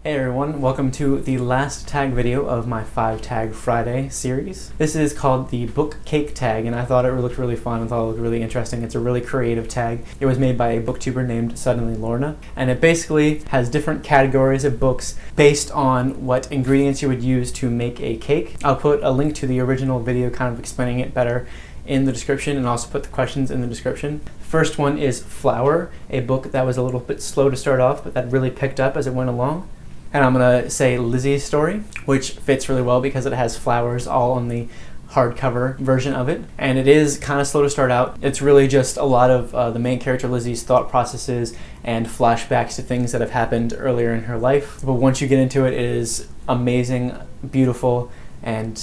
Hey everyone, welcome to the last tag video of my 5 Tag Friday series. This is called the Book Cake Tag, and I thought it looked really fun. I thought it looked really interesting. It's a really creative tag. It was made by a booktuber named Suddenly Lorna, and it basically has different categories of books based on what ingredients you would use to make a cake. I'll put a link to the original video kind of explaining it better in the description, and also put the questions in the description. First one is Flour, a book that was a little bit slow to start off, but that really picked up as it went along. And I'm going to say Lizzie's story, which fits really well because it has flowers all on the hardcover version of it. And it is kind of slow to start out. It's really just a lot of the main character Lizzie's thought processes and flashbacks to things that have happened earlier in her life. But once you get into it, it is amazing, beautiful, and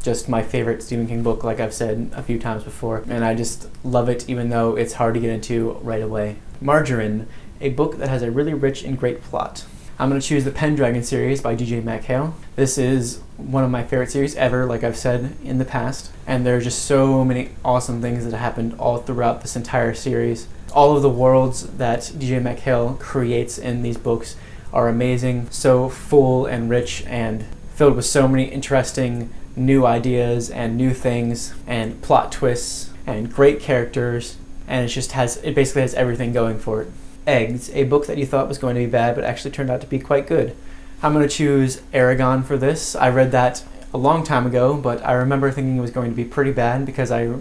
just my favorite Stephen King book, like I've said a few times before. And I just love it, even though it's hard to get into right away. Margarine, a book that has a really rich and great plot. I'm going to choose the Pendragon series by DJ MacHale. This is one of my favorite series ever, like I've said in the past. And there are just so many awesome things that happened all throughout this entire series. All of the worlds that DJ MacHale creates in these books are amazing, so full and rich and filled with so many interesting new ideas and new things and plot twists and great characters. And it basically has everything going for it. Eggs, a book that you thought was going to be bad but actually turned out to be quite good. I'm going to choose Aragon for this. I read that a long time ago, but I remember thinking it was going to be pretty bad because I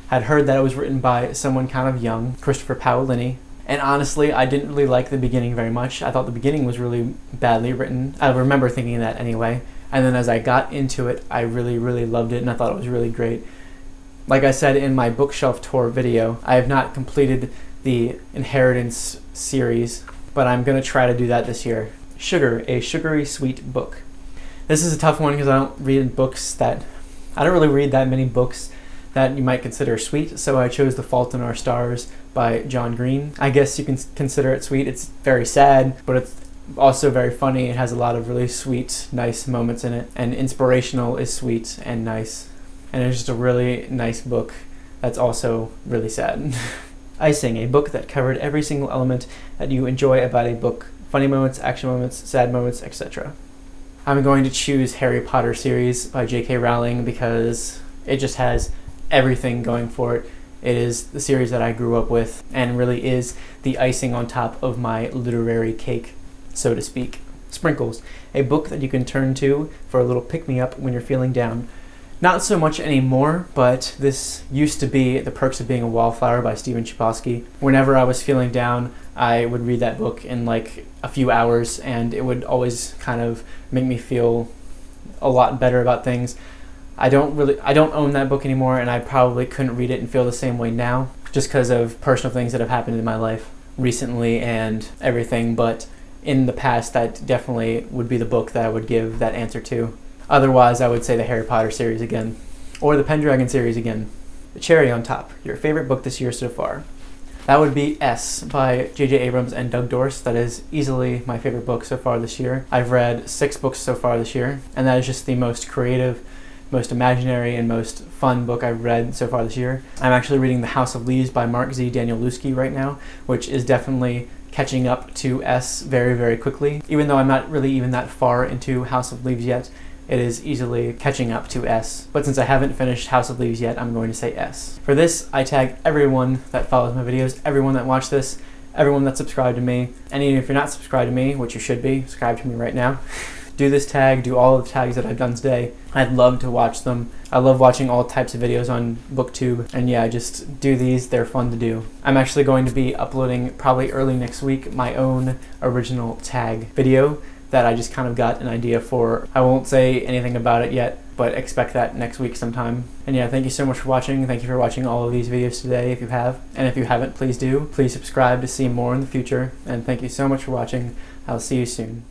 had heard that it was written by someone kind of young, Christopher Paolini. And honestly, I didn't really like the beginning very much. I thought the beginning was really badly written. I remember thinking that anyway. And then as I got into it, I really, really loved it, and I thought it was really great. Like I said in my bookshelf tour video, I have not completed the Inheritance series, but I'm going to try to do that this year. Sugar, a sugary sweet book. This is a tough one because I don't really read that many books that you might consider sweet, so I chose The Fault in Our Stars by John Green. I guess you can consider it sweet. It's very sad, but it's also very funny. It has a lot of really sweet, nice moments in it, and Inspirational is sweet and nice, and it's just a really nice book that's also really sad. Icing, a book that covered every single element that you enjoy about a book. Funny moments, action moments, sad moments, etc. I'm going to choose Harry Potter series by J.K. Rowling because it just has everything going for it. It is the series that I grew up with and really is the icing on top of my literary cake, so to speak. Sprinkles, a book that you can turn to for a little pick-me-up when you're feeling down. Not so much anymore, but this used to be The Perks of Being a Wallflower by Stephen Chbosky. Whenever I was feeling down, I would read that book in like a few hours, and it would always kind of make me feel a lot better about things. I don't own that book anymore, and I probably couldn't read it and feel the same way now, just because of personal things that have happened in my life recently and everything, but in the past, that definitely would be the book that I would give that answer to. Otherwise, I would say the Harry Potter series again, or the Pendragon series again. The cherry on top, your favorite book this year so far. That would be S by J.J. Abrams and Doug Dorst. That is easily my favorite book so far this year. I've read 6 books so far this year, and that is just the most creative, most imaginary, and most fun book I've read so far this year. I'm actually reading The House of Leaves by Mark Z. Danielewski right now, which is definitely catching up to S very, very quickly. Even though I'm not really even that far into House of Leaves yet, it is easily catching up to S. But since I haven't finished House of Leaves yet, I'm going to say S. For this, I tag everyone that follows my videos, everyone that watched this, everyone that's subscribed to me. And even if you're not subscribed to me, which you should be, subscribe to me right now. Do this tag, do all of the tags that I've done today. I'd love to watch them. I love watching all types of videos on BookTube. And yeah, just do these, they're fun to do. I'm actually going to be uploading probably early next week my own original tag video that I just kind of got an idea for. I won't say anything about it yet, but expect that next week sometime. And yeah, thank you so much for watching. Thank you for watching all of these videos today if you have. And if you haven't, please do. Please subscribe to see more in the future. And thank you so much for watching. I'll see you soon.